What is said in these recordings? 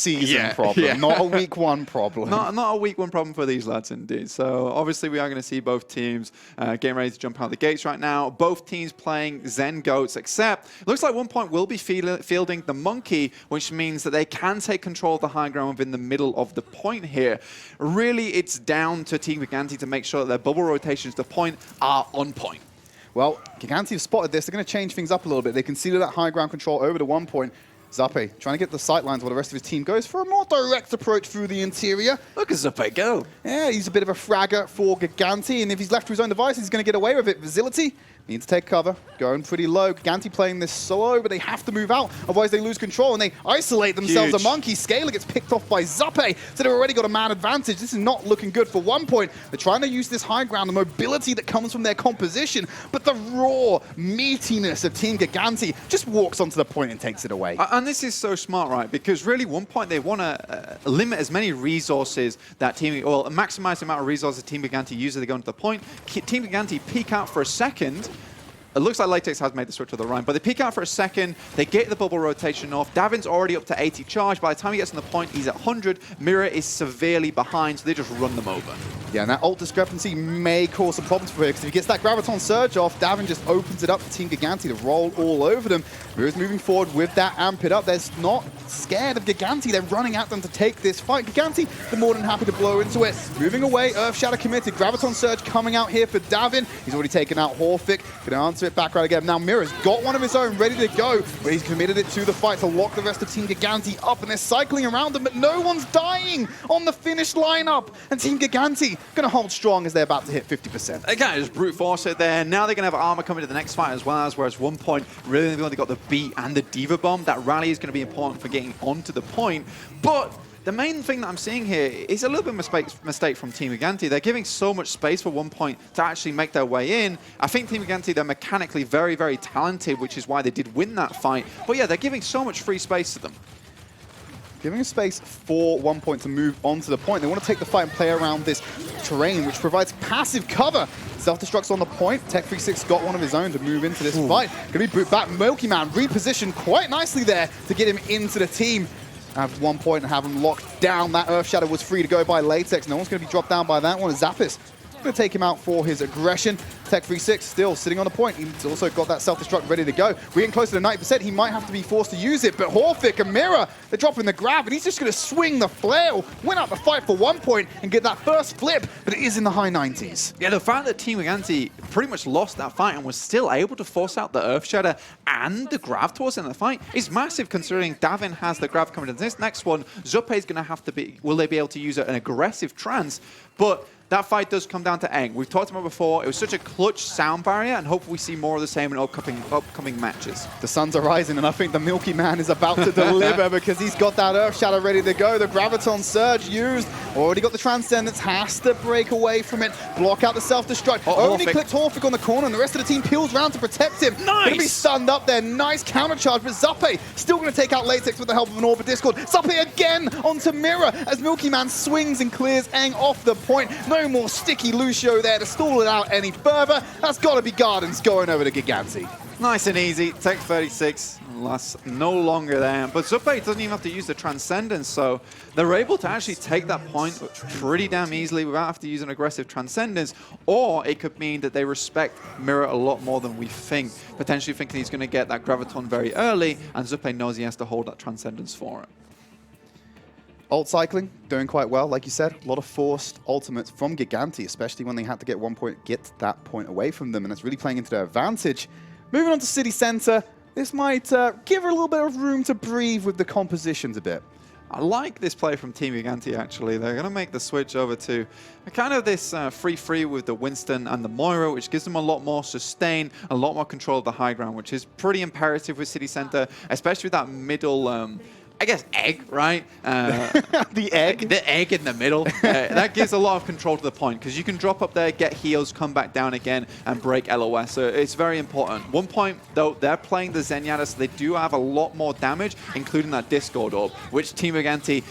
season problem, not a week one problem. Not a week one problem for these lads, indeed. So obviously we are going to see both teams getting ready to jump out the gates right now. Both teams playing Zen Goats, except it looks like OnePoint will be fielding the Monkey, which means that they can take control of the high ground within the middle of the point here. Really, it's down to Team Gigantti to make sure that their bubble rotations to point are on point. Well, Gigantti have spotted this. They're going to change things up a little bit. They conceded that high ground control over to OnePoint. Zappe trying to get the sight lines while the rest of his team goes for a more direct approach through the interior. Look at Zappe go. Yeah, he's a bit of a fragger for Gigantti, and if he's left to his own devices, he's going to get away with it. Facility needs to take cover, going pretty low. Gigantti playing this slow, but they have to move out, otherwise they lose control and they isolate themselves. Huge. A Monkey. Scaler gets picked off by Zappe, so they've already got a man advantage. This is not looking good for OnePoint. They're trying to use this high ground, the mobility that comes from their composition, but the raw meatiness of Team Gigantti just walks onto the point and takes it away. And this is so smart, right? Because really, OnePoint, they want to limit as many resources that maximize the amount of resources Team Gigantti uses as they go into the point. Team Gigantti peek out for a second. It looks like Legday has made the switch to the right, but they peek out for a second, they get the bubble rotation off. Davin's already up to 80 charge. By the time he gets on the point, he's at 100. Mirror is severely behind, so they just run them over. Yeah, and that ult discrepancy may cause some problems for him, because if he gets that Graviton Surge off, Davin just opens it up for Team Gigantti to roll all over them. Mirror's moving forward with that amp it up. They're not scared of Gigantti. They're running at them to take this fight. Gigantti, they're more than happy to blow into it. Moving away, Earth Shatter committed. Graviton Surge coming out here for Davin. He's already taken out Horfic. Gonna answer it back right again. Now Mirror's got one of his own ready to go, but he's committed it to the fight to lock the rest of Team Gigantti up, and they're cycling around him, but no one's dying on the finish lineup. And Team Gigantti gonna hold strong as they're about to hit 50%. They kind of just brute force it there. Now they're gonna have armor coming to the next fight as well, whereas OnePoint really only got the beat and the Diva Bomb. That rally is gonna be important for getting onto the point, but the main thing that I'm seeing here is a little bit of mistake from Team Gigantti. They're giving so much space for OnePoint to actually make their way in. I think Team Gigantti, they're mechanically very, very talented, which is why they did win that fight. But yeah, they're giving so much free space to them. Giving a space for OnePoint to move onto the point. They want to take the fight and play around this terrain, which provides passive cover. Self-destruct's on the point. Tech36 got one of his own to move into this fight. Gonna be brute back. Milky Man repositioned quite nicely there to get him into the team. Have OnePoint and have him locked down. That Earth Shadow was free to go by Latex. No one's going to be dropped down by that one. Zappis going to take him out for his aggression. Tech36 still sitting on the point. He's also got that self-destruct ready to go. We're getting closer to 90%. He might have to be forced to use it, but Horfic and Mirror, they're dropping the grab, and he's just going to swing the flail. Win out the fight for OnePoint and get that first flip, but it is in the high 90s. Yeah, the fact that Team Gigantti pretty much lost that fight and was still able to force out the Earth Shatter and the grab towards the end of the fight is massive, considering Davin has the grab coming to this next one. Zuppe is going to have to be, will they be able to use an aggressive trance? But that fight does come down to Eng. We've talked about it before. It was such a clutch sound barrier, and hopefully we see more of the same in upcoming matches. The suns are rising, and I think the Milky Man is about to deliver because he's got that Earth Shadow ready to go. The Graviton Surge used. Already got the Transcendence. Has to break away from it. Block out the self-destruct. Only clipped Horfic on the corner, and the rest of the team peels around to protect him. Nice! Gonna be stunned up there. Nice counter charge, but Zappe still gonna take out Latex with the help of an Orbit Discord. Zappe again onto Mirror as Milky Man swings and clears Eng off the point. No more sticky Lucio there to stall it out any further. That's got to be Gardens going over to Gigantti. Nice and easy. Tech 36 lasts no longer there. But Zuppe doesn't even have to use the Transcendence, so they're able to actually take that point pretty damn easily without having to use an aggressive Transcendence. Or it could mean that they respect Mirror a lot more than we think, potentially thinking he's going to get that Graviton very early, and Zuppe knows he has to hold that Transcendence for it. Ult cycling, doing quite well, like you said. A lot of forced ultimates from Gigantti, especially when they had to get get that point away from them, and it's really playing into their advantage. Moving on to City Center, this might give her a little bit of room to breathe with the compositions a bit. I like this play from Team Gigantti, actually. They're going to make the switch over to kind of this 3-3 with the Winston and the Moira, which gives them a lot more sustain, a lot more control of the high ground, which is pretty imperative with City Center, especially with that middle I guess egg, right? The egg? The egg in the middle. That gives a lot of control to the point, because you can drop up there, get heals, come back down again, and break LOS. So it's very important. OnePoint, though, they're playing the Zenyatta, so they do have a lot more damage, including that Discord Orb, which Team Gigantti,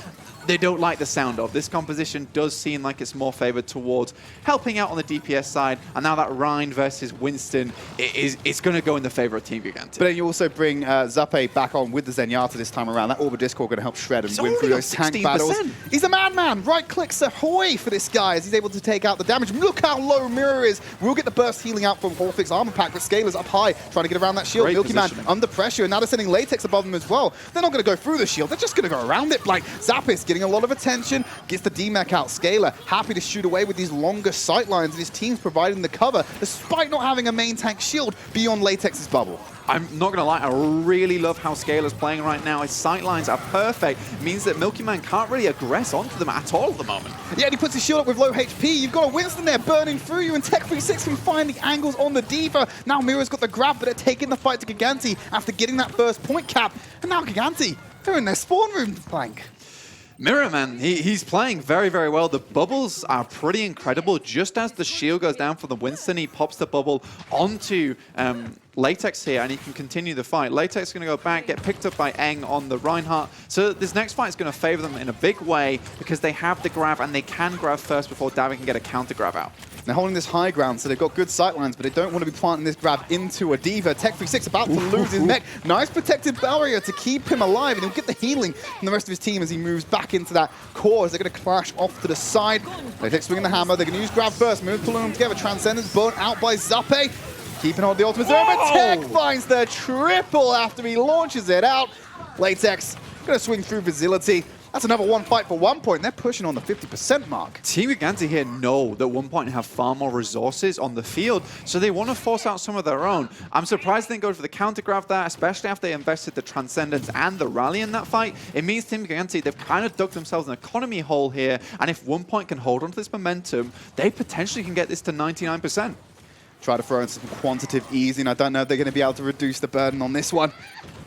they don't like the sound of. This composition does seem like it's more favored towards helping out on the DPS side, and now that Rhine versus Winston, it's going to go in the favor of Team Gigantti. But then you also bring Zappe back on with the Zenyatta this time around. That Orb of Discord going to help shred and win through those tank battles. He's a madman. Right clicks ahoy for this guy as he's able to take out the damage. Look how low Mirror is. We'll get the burst healing out from Horfig's armor pack, but Scalar's up high, trying to get around that shield. Great Milky Man positioning. under pressure, and now they're sending Latex above them as well. They're not going to go through the shield. They're just going to go around it. Like, Zappis getting a lot of attention, gets the D-Mech out. Scalar happy to shoot away with these longer sight lines, and his team's providing the cover, despite not having a main tank shield beyond Latex's bubble. I'm not going to lie, I really love how Scalar's playing right now. His sightlines are perfect. It means that Milky Man can't really aggress onto them at all at the moment. Yeah, and he puts his shield up with low HP. You've got a Winston there burning through you, and Tech36 can find the angles on the D.Va. Now Mira's got the grab, but they're taking the fight to Gigantti after getting that first point cap. And now Gigantti, they're in their spawn room, Blank. Mirror, man, he's playing very, very well. The bubbles are pretty incredible. Just as the shield goes down for the Winston, he pops the bubble onto Latex here, and he can continue the fight. Latex is going to go back, get picked up by Eng on the Reinhardt. So this next fight is going to favor them in a big way because they have the grab, and they can grab first before Davin can get a counter grab out. They're holding this high ground, so they've got good sight lines, but they don't want to be planting this grab into a D.Va. Tech36 about to lose his mech. Nice protected barrier to keep him alive, and he'll get the healing from the rest of his team as he moves back into that core as they're going to clash off to the side. They take swinging the hammer. They're going to use grab first. Move pulling them together. Transcendence burnt out by Zappe. Keeping hold of the ultimate zone, but Tech finds the triple after he launches it out. Latex going to swing through Vigility. That's another one fight for 1Point. They're pushing on the 50% mark. Team Gigantti here know that 1Point have far more resources on the field, so they want to force out some of their own. I'm surprised they didn't go for the counter grab there, especially after they invested the Transcendence and the Rally in that fight. It means Team Gigantti, they've kind of dug themselves an economy hole here, and if 1Point can hold on to this momentum, they potentially can get this to 99%. Try to throw in some quantitative easing. I don't know if they're going to be able to reduce the burden on this one,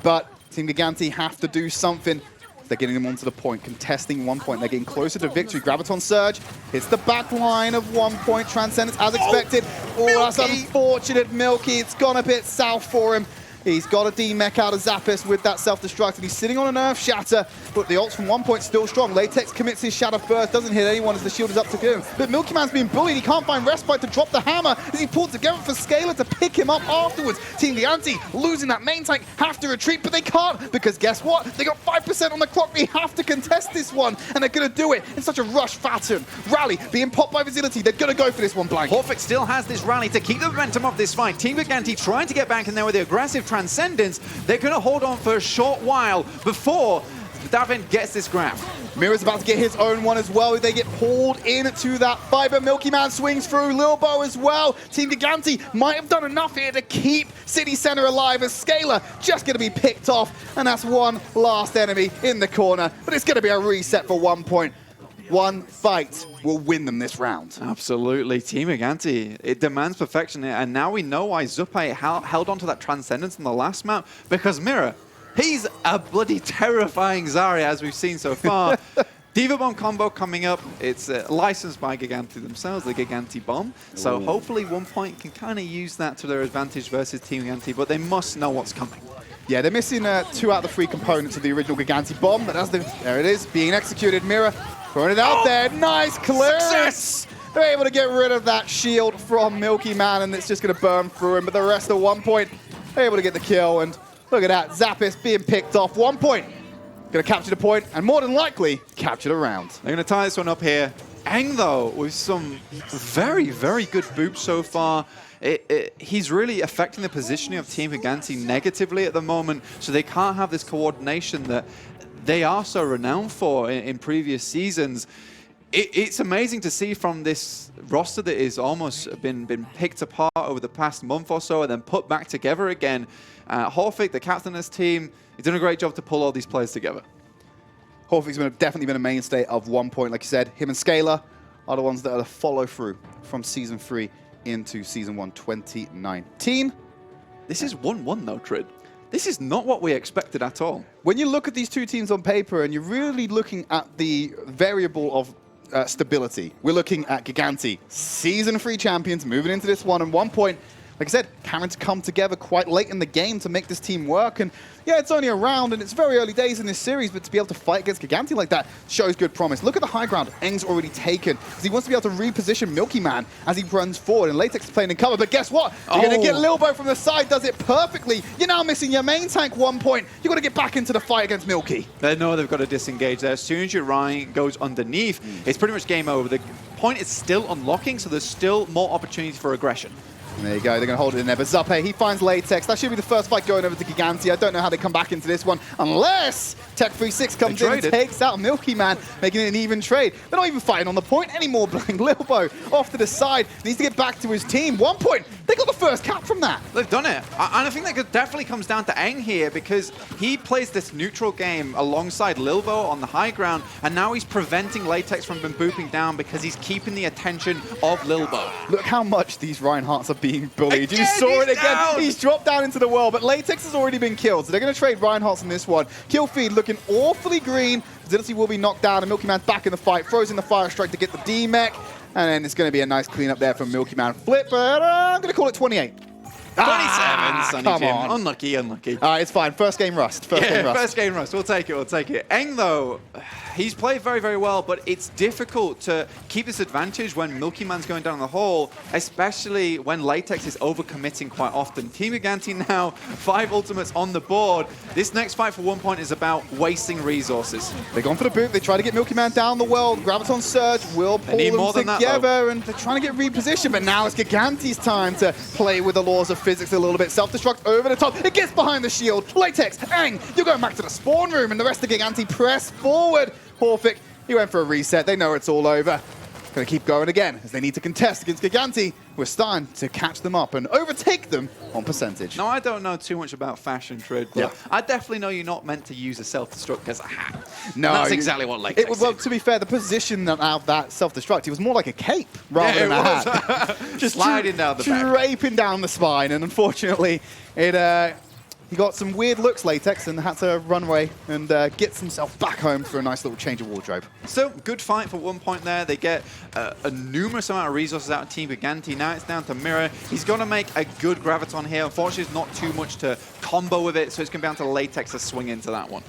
but Team Gigantti have to do something. They're getting them onto the point, contesting 1Point. They're getting closer to victory. Graviton Surge hits the back line of 1Point. Transcendence as expected. Oh, that's unfortunate, Milky. It's gone a bit south for him. He's got a D-Mech out of Zappis with that self-destruct, and he's sitting on an Earth Shatter, but the ults from 1Point still strong. Latex commits his Shatter first, doesn't hit anyone as the shield is up to go. But Milky Man's being bullied. He can't find respite to drop the hammer as he pulled together for Scalar to pick him up afterwards. Team Gigantti losing that main tank, have to retreat, but they can't because guess what? They got 5% on the clock. They have to contest this one, and they're going to do it in such a rush pattern. Rally being popped by Vigility. They're going to go for this one, Blank. Horfig still has this rally to keep the momentum of this fight. Team Gigantti trying to get back in there with the aggressive Transcendence. They're going to hold on for a short while before Davin gets this grab. Mira's about to get his own one as well. They get pulled into that fiber. Milky Man swings through. Lilbo as well. Team Gigantti might have done enough here to keep City Center alive as Scalar just going to be picked off. And that's one last enemy in the corner. But it's going to be a reset for 1Point. One fight will win them this round. Absolutely. Team Gigantti, it demands perfection here. And now we know why Zuppe held on to that Transcendence in the last map. Because Mira, he's a bloody terrifying Zarya, as we've seen so far. D.Va Bomb combo coming up. It's licensed by Gigantti themselves, the Gigantti Bomb. So hopefully 1Point can kind of use that to their advantage versus Team Gigantti, but they must know what's coming. Yeah, they're missing 2 out of the 3 components of the original Gigantti Bomb, but there it is, being executed. Mira throwing it out there. Nice clearance. Success! They're able to get rid of that shield from Milky Man, and it's just going to burn through him. But the rest of 1Point, they're able to get the kill, and look at that, Zappis being picked off. 1Point going to capture the point, and more than likely, capture the round. They're going to tie this one up here. Eng, though, with some very, very good boops so far. He's really affecting the positioning of Team Gigantti negatively at the moment, so they can't have this coordination that they are so renowned for in previous seasons. It's amazing to see from this roster that is almost been picked apart over the past month or so and then put back together again. Horfig, the captain of this team, he's done a great job to pull all these players together. Horfig's definitely been a mainstay of 1Point, like you said. Him and Scalar are the ones that are the follow-through from Season 3 into Season 1 2019. This is 1-1 though, Tridd. This is not what we expected at all. When you look at these two teams on paper and you're really looking at the variable of stability, we're looking at Gigantti, Season 3 champions, moving into this one, and 1Point, like I said, Cameron's come together quite late in the game to make this team work. And yeah, it's only a round and it's very early days in this series, but to be able to fight against Gigantti like that shows good promise. Look at the high ground Eng's already taken, because he wants to be able to reposition Milky Man as he runs forward, and Latex is playing in cover, but guess what? You're going to get Lilbo from the side, does it perfectly. You're now missing your main tank 1Point. You've got to get back into the fight against Milky. They know they've got to disengage there. As soon as your Wright goes underneath, it's pretty much game over. The point is still unlocking, so there's still more opportunity for aggression. And there you go, they're going to hold it in there. But Zappe, he finds Latex. That should be the first fight going over to Gigantti. I don't know how they come back into this one, unless Tech36 comes in and takes out Milky Man, making it an even trade. They're not even fighting on the point anymore, Blank. Lilbo off to the side, needs to get back to his team. 1Point, they got the first cap from that. They've done it. And I think that definitely comes down to Eng here, because he plays this neutral game alongside Lilbo on the high ground, and now he's preventing Latex from booping down because he's keeping the attention of Lilbo. Look how much these Reinhardts are being bullied. You saw it again. Down. He's dropped down into the well, but Latex has already been killed, so they're going to trade Reinhardts in this one. Kill feed looking awfully green. Agility will be knocked down, and Milky Man's back in the fight. Throws in the Fire Strike to get the D-Mech, and then it's going to be a nice cleanup there from Milky Man. Flip, but I'm going to call it 28. 27, Sunny come Jim. on. Unlucky, unlucky. All right, it's fine. First game rust. First game rust. We'll take it, we'll take it. Eng, though, he's played very, very well, but it's difficult to keep this advantage when Milky Man's going down the hole, especially when Latex is overcommitting quite often. Team Gigantti now, 5 ultimates on the board. This next fight for 1Point is about wasting resources. They're going for the boot. They try to get Milky Man down the well. Graviton Surge will pull them together, and they're trying to get repositioned, but now it's Gigantti's time to play with the laws of physics a little bit. Self-destruct over the top. It gets behind the shield. Latex, Eng, you're going back to the spawn room, and the rest of Gigantti press forward. Horfik, he went for a reset. They know it's all over. Going to keep going again as they need to contest against Gigantti. We're starting to catch them up and overtake them on percentage. Now, I don't know too much about fashion, Tridd, but I definitely know you're not meant to use a self-destruct as a hat. No, that's exactly what Latex did. Well, to be fair, the position of that self-destruct, it was more like a cape rather than a hat. Just sliding down the back. Draping down the spine, and unfortunately, he got some weird looks, Latex, and had to run away and gets himself back home for a nice little change of wardrobe. So, good fight for 1Point there. They get a numerous amount of resources out of Team Gigantti. Now it's down to Mirror. He's going to make a good Graviton here. Unfortunately, there's not too much to combo with it, so it's going to be down to Latex to swing into that one.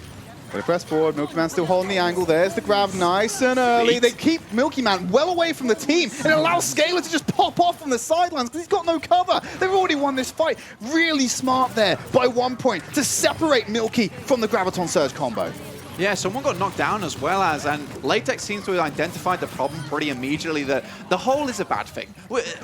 They press forward, Milky Man still holding the angle. There's the grab, nice and early. They keep Milky Man well away from the team, and it allows Scalar to just pop off from the sidelines because he's got no cover. They've already won this fight. Really smart there by 1Point to separate Milky from the Graviton Surge combo. Yeah, someone got knocked down as well as, and Latex seems to have identified the problem pretty immediately, that the hole is a bad thing.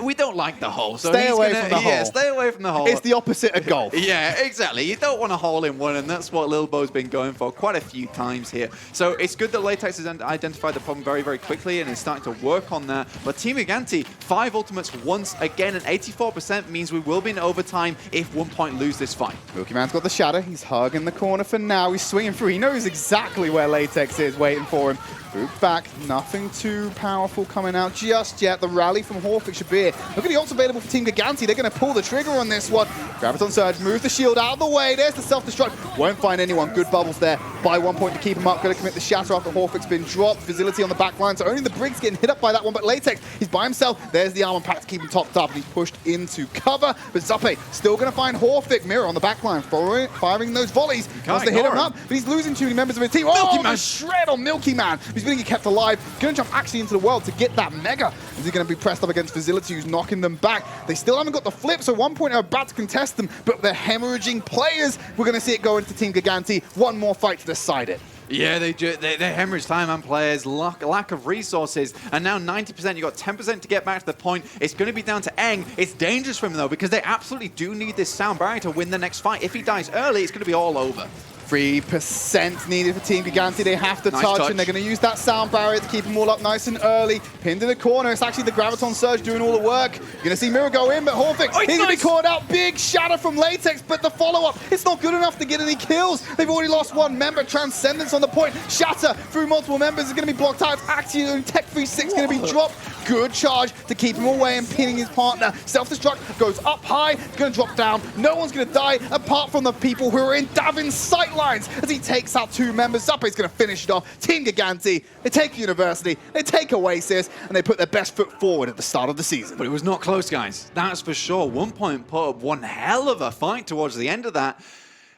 We don't like the hole. So stay away from the hole. Yeah, stay away from the hole. It's the opposite of golf. Yeah, exactly. You don't want a hole in one, and that's what Lilbo's been going for quite a few times here. So it's good that Latex has identified the problem very, very quickly and is starting to work on that. But Team Gigantti, 5 ultimates once again, and 84% means we will be in overtime if 1Point lose this fight. Milky Man's got the shadow. He's hugging the corner for now. He's swinging through. He knows exactly where Latex is, waiting for him. Boot back, nothing too powerful coming out just yet. The rally from Horfik should be it. Look at the ults available for Team Gigantti. They're going to pull the trigger on this one. Graviton Surge, move the shield out of the way. There's the self-destruct. Won't find anyone. Good bubbles there by 1Point to keep him up. Going to commit the shatter after Horfik's been dropped. Facility on the back line, so only the Brig's getting hit up by that one, but Latex, he's by himself. There's the armor pack to keep him topped up, and he's pushed into cover. But Zappe still going to find Horfik. Mirror on the back line, firing those volleys. Wants to hit him up, but he's losing too many members of his team. Oh, the shred on Milky Man. He's going to get kept alive. Going to jump actually into the world to get that mega. Is he going to be pressed up against Facility, who's knocking them back? They still haven't got the flip, so 1Point are about to contest them, but they're hemorrhaging players. We're going to see it go into Team Gigantti. One more fight to decide it. Yeah, they hemorrhage time on players, lack of resources, and now 90%, you got 10% to get back to the point. It's going to be down to Eng. It's dangerous for him, though, because they absolutely do need this sound barrier to win the next fight. If he dies early, it's going to be all over. 3% needed for Team Gigantti. They have to touch, and they're going to use that sound barrier to keep them all up nice and early. Pinned in the corner. It's actually the Graviton Surge doing all the work. You're going to see Mirror go in, but Horfik, he's going to be caught out. Big shatter from Latex, but the follow-up, it's not good enough to get any kills. They've already lost one member. Transcendence on the point. Shatter through multiple members is going to be blocked out. It's actually Tech36 going to be dropped. Good charge to keep him away and pinning his partner. Self-destruct goes up high, going to drop down. No one's going to die apart from the people who are in Davin's sightlines as he takes out 2 members. Zappy's going to finish it off. Team Gigantti, they take University, they take Oasis, and they put their best foot forward at the start of the season. But it was not close, guys. That's for sure. OnePoint put up one hell of a fight towards the end of that.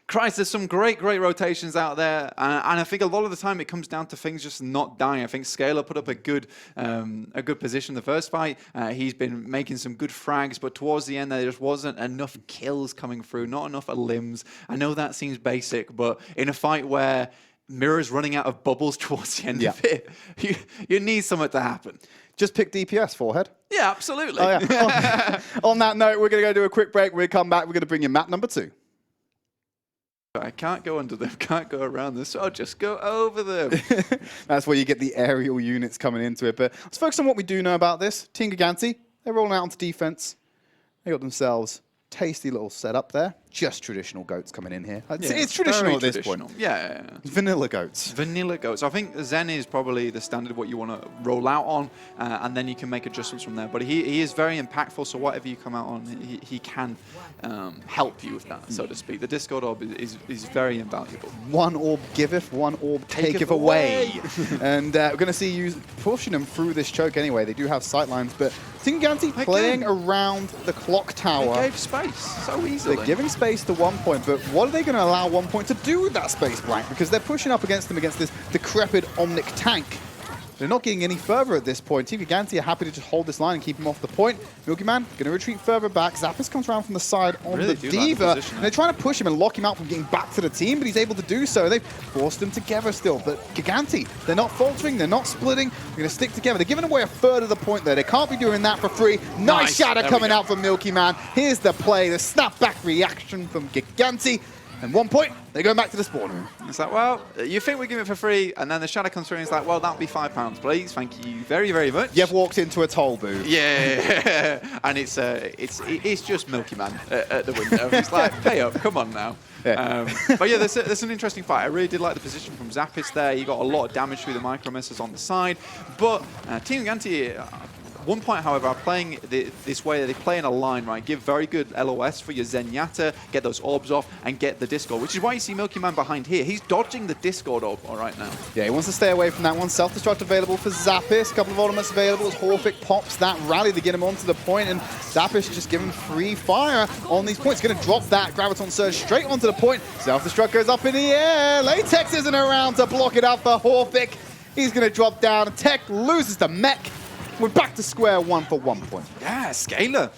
Christ, there's some great rotations out there, and I think a lot of the time it comes down to things just not dying. I think Scalar put up a good position in the first fight. He's been making some good frags, but towards the end there just wasn't enough kills coming through, not enough limbs. I know that seems basic, but in a fight where Mirror's running out of bubbles towards the end of it, you need something to happen. Just pick DPS, forehead. Yeah, absolutely. Oh, yeah. on that note, we're going to go do a quick break. When we come back, we're going to bring you map number 2. I can't go under them, can't go around them, so I'll just go over them. That's where you get the aerial units coming into it. But let's focus on what we do know about this. Team Gigantti, they're rolling out onto defense. They got themselves tasty little setup there. Just traditional goats coming in here. It's traditional at this point. Yeah. Vanilla goats. Vanilla goats. I think Zen is probably the standard what you want to roll out on, and then you can make adjustments from there. But he is very impactful, so whatever you come out on, he can help you with that, so to speak. The Discord orb is very invaluable. One orb giveth, one orb taketh away. And we're going to see you pushing them through this choke anyway. They do have sightlines, but Team Gigantti playing around the clock tower. They gave space so easily. They're giving space to OnePoint, but what are they going to allow OnePoint to do with that space, Blank? Because they're pushing up against them against this decrepit Omnic tank. They're not getting any further at this point. Team Gigantti are happy to just hold this line and keep him off the point. Milky Man going to retreat further back. Zappis comes around from the side on the Diva. And they're trying to push him and lock him out from getting back to the team, but he's able to do so. They've forced them together still. But Gigantti, they're not faltering. They're not splitting. They're going to stick together. They're giving away a third of the point there. They can't be doing that for free. Nice shatter coming out from Milky Man. Here's the play, the snapback reaction from Gigantti. And OnePoint, they're going back to the spawn room. It's like, well, you think we're giving it for free, and then the shadow comes through and it's like, well, that'll be £5, please. Thank you very, very much. You've walked into a toll booth. Yeah, and it's just Milky Man at the window. It's like, pay up, come on now. Yeah. But yeah, there's an interesting fight. I really did like the position from Zappis there. You got a lot of damage through the micro missiles on the side, but Team Gigantti. OnePoint, however, are playing this way. They play in a line, right? Give very good LOS for your Zenyatta, get those orbs off, and get the Discord, which is why you see Milky Man behind here. He's dodging the Discord orb right now. Yeah, he wants to stay away from that one. Self-destruct available for Zappis. A couple of ultimates available as Horvick pops that rally to get him onto the point, and Zappis just giving free fire on these points. Going to drop that Graviton Surge straight onto the point. Self-destruct goes up in the air. Latex isn't around to block it out for Horvick. He's going to drop down. Tech loses the mech. We're back to square one for OnePoint. Yeah, Scalar.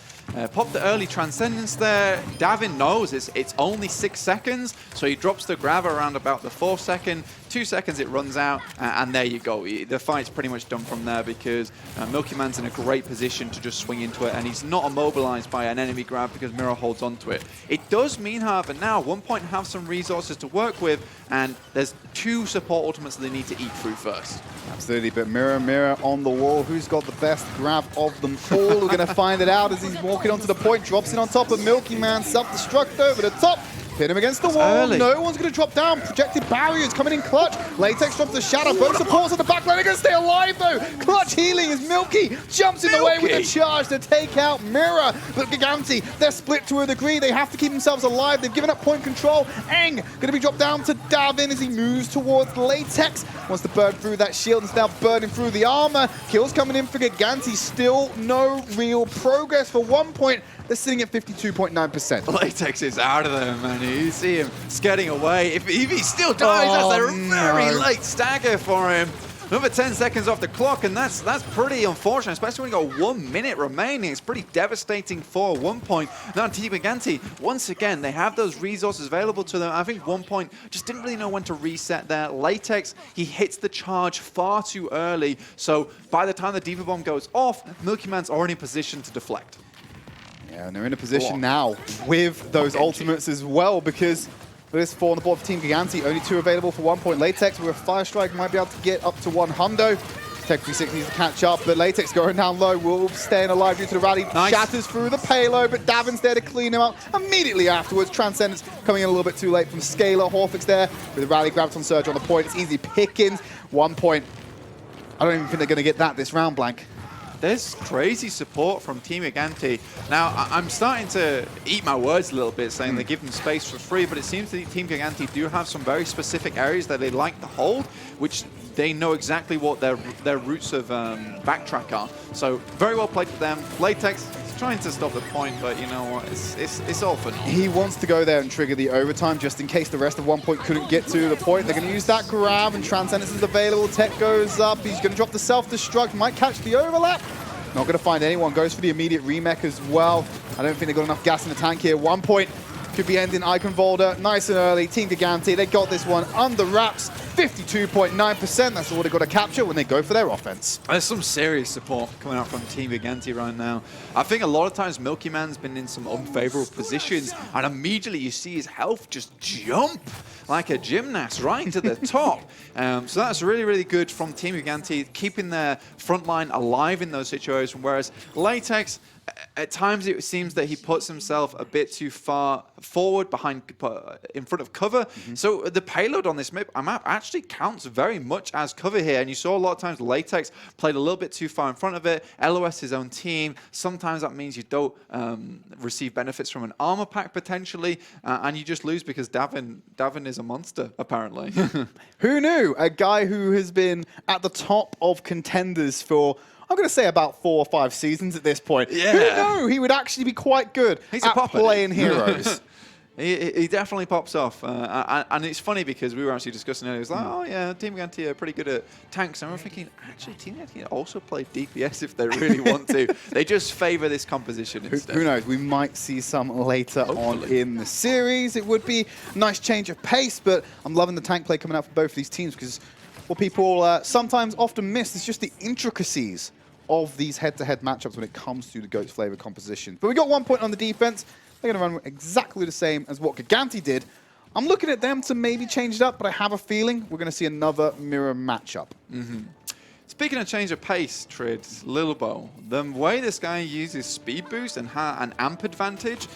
Popped the early Transcendence there. Davin knows it's only 6 seconds, so he drops the grab around about the 4th second. 2 seconds it runs out, and there you go. The fight's pretty much done from there because Milky Man's in a great position to just swing into it, and he's not immobilized by an enemy grab because Mirror holds onto it. It does mean, however, now OnePoint have some resources to work with, and there's 2 support ultimates that they need to eat through first. Absolutely, but Mirror on the wall. Who's got the best grab of them all? We're going to find it out as he's walking onto the point, drops it on top of Milky Man, self-destruct over the top. Pin him against the wall. Early. No one's going to drop down. Projected barriers coming in clutch. Latex drops the shadow. Both supports on the back line. They're going to stay alive though. Clutch healing as Milky jumps in the way with the charge to take out Mirror. But Gigantti, they're split to a degree. They have to keep themselves alive. They've given up point control. Eng going to be dropped down to Davin as he moves towards Latex. Wants to burn through that shield and is now burning through the armor. Kills coming in for Gigantti. Still no real progress for OnePoint. They're sitting at 52.9%. Latex is out of there, man. You see him skidding away. If he still dies, that's a very late stagger for him. Another 10 seconds off the clock, and that's pretty unfortunate, especially when you got 1 minute remaining. It's pretty devastating for OnePoint. Now, Team Gigantti, once again, they have those resources available to them. I think OnePoint just didn't really know when to reset there. Latex, he hits the charge far too early, so by the time the Diva Bomb goes off, Milky Man's already in position to deflect. Yeah, and they're in a position now with those ultimates as well, because there's 4 on the board for Team Gigantti, only 2 available for OnePoint. Latex with a Fire Strike might be able to get up to 1 hundo. Tech 36 needs to catch up, but Latex going down low, Wolves staying alive due to the rally. Nice. Shatters through the payload, but Davin's there to clean him up immediately afterwards. Transcendence coming in a little bit too late from Scalar. Horvick's there with the rally, Graviton Surge on the point. It's easy pickings. OnePoint, I don't even think they're going to get that this round, Blank. there's crazy support from Team Gigantti. Now, I'm starting to eat my words a little bit, saying they give them space for free, but it seems that Team Gigantti do have some very specific areas that they like to hold, which they know exactly what their routes of backtrack are. So very well played for them. Latex is trying to stop the point, but you know what? It's all for naught. He wants to go there and trigger the overtime just in case the rest of 1Point couldn't get to the point. They're going to use that grab, and Transcendence is available. Tech goes up. He's going to drop the self-destruct. Might catch the overlap. Not going to find anyone. Goes for the immediate remech as well. I don't think they've got enough gas in the tank here. 1Point could be ending Icon Volder nice and early. Team Gigantti, they got this one under wraps. 52.9%. That's all they've got to capture when they go for their offense. There's some serious support coming out from Team Gigantti right now. I think a lot of times Milky Man's been in some unfavorable positions, and immediately you see his health just jump like a gymnast right to the top. So that's really, really good from Team Gigantti, keeping their front line alive in those situations, whereas Latex, at times it seems that he puts himself a bit too far forward in front of cover. So the payload on this map actually counts very much as cover here. And you saw a lot of times Latex played a little bit too far in front of it. LOS his own team. Sometimes that means you don't receive benefits from an armor pack potentially, and you just lose because Davin is a monster apparently. Who knew? A guy who has been at the top of Contenders for, I'm going to say, about 4 or 5 seasons at this point. Yeah. Who knew he would actually be quite good at playing heroes? He definitely pops off. And it's funny because we were actually discussing earlier. It was like, oh yeah, Team Gigantti are pretty good at tanks. And we're thinking, actually, Team Gigantti also play DPS if they really want to. They just favor this composition instead. Who knows? We might see some later on in the series. It would be a nice change of pace, but I'm loving the tank play coming out for both of these teams because what people sometimes often miss is just the intricacies of these head-to-head matchups when it comes to the GOAT's flavor composition. But we got 1Point on the defense. They're going to run exactly the same as what Gigantti did. I'm looking at them to maybe change it up, but I have a feeling we're going to see another mirror matchup. Speaking of change of pace, Tridd, Lilbo, the way this guy uses speed boost and an amp advantage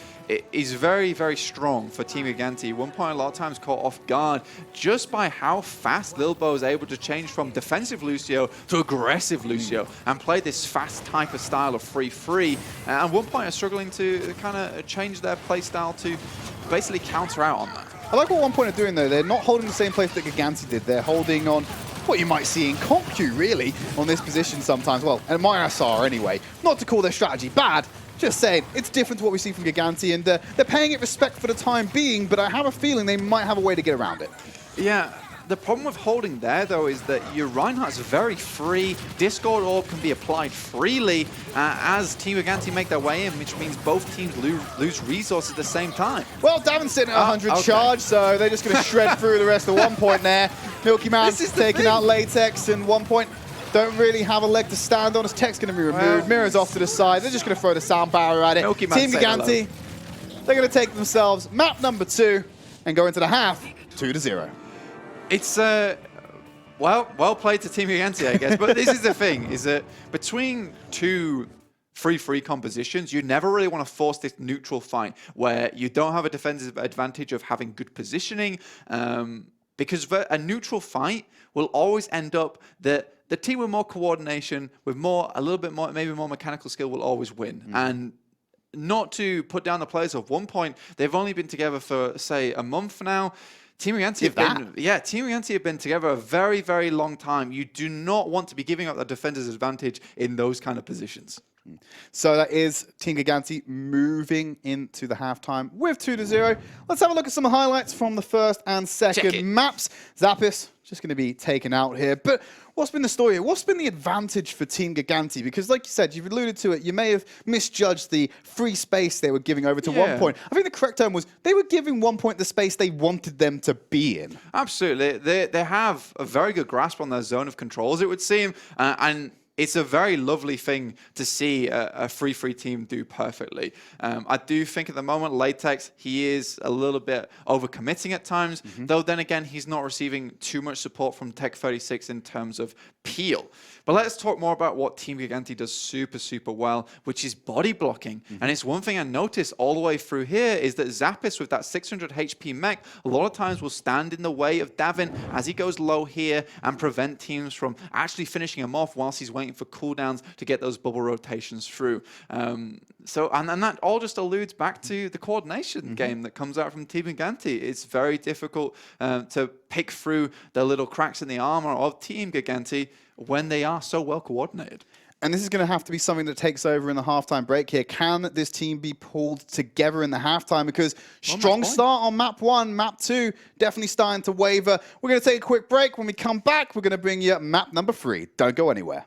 is very, very strong for Team Gigantti. 1Point a lot of times caught off guard just by how fast Lilbo is able to change from defensive Lucio to aggressive Lucio and play this fast type of style of free. And 1Point are struggling to kind of change their play style to basically counter out on that. I like what 1Point are doing, though. They're not holding the same place that Gigantti did. They're holding on what you might see in comp queue, really, on this position sometimes. Well, and my SR anyway. Not to call their strategy bad, just saying it's different to what we see from Gigantti, and they're paying it respect for the time being, but I have a feeling they might have a way to get around it. Yeah. The problem with holding there, though, is that your Reinhardt's very free. Discord Orb can be applied freely as Team Gigantti make their way in, which means both teams lose resources at the same time. Well, Davin's sitting at 100 charge, so they're just going to shred through the rest of 1Point there. Milky Man's taking out Latex, and 1Point don't really have a leg to stand on as Tech's going to be removed. Well, Mirror's off to the side. They're just going to throw the sound barrier at it. Team Gigantti, they're going to take themselves map number 2 and go into the half 2-0. It's, well played to Team Gigantti, I guess. But this is the thing, is that between two free compositions, you never really want to force this neutral fight where you don't have a defensive advantage of having good positioning, because a neutral fight will always end up that the team with more coordination, with a little bit more, maybe more mechanical skill will always win. And not to put down the players of 1Point, they've only been together for, say, a month now. Team Gigantti have been together a very, very long time. You do not want to be giving up the defender's advantage in those kind of positions. So that is Team Gigantti moving into the halftime with 2-0. Let's have a look at some highlights from the first and second maps. Zappis just going to be taken out here. But what's been the story here? What's been the advantage for Team Gigantti? Because like you said, you've alluded to it, you may have misjudged the free space they were giving over to 1Point. I think the correct term was they were giving 1Point the space they wanted them to be in. Absolutely. They have a very good grasp on their zone of controls, it would seem. And it's a very lovely thing to see a free team do perfectly. I do think at the moment, Latex, he is a little bit overcommitting at times, though then again, he's not receiving too much support from Tech 36 in terms of peel. But let's talk more about what Team Gigantti does super well, which is body blocking. And it's one thing I noticed all the way through here is that Zappis with that 600 HP mech, a lot of times will stand in the way of Davin as he goes low here and prevent teams from actually finishing him off whilst he's waiting for cooldowns to get those bubble rotations through. And that all just alludes back to the coordination game that comes out from Team Gigantti. It's very difficult to pick through the little cracks in the armor of Team Gigantti when they are so well coordinated. And this is going to have to be something that takes over in the halftime break here. Can this team be pulled together in the halftime? Because strong start on map 1, map 2, definitely starting to waver. We're going to take a quick break. When we come back, we're going to bring you map number 3. Don't go anywhere.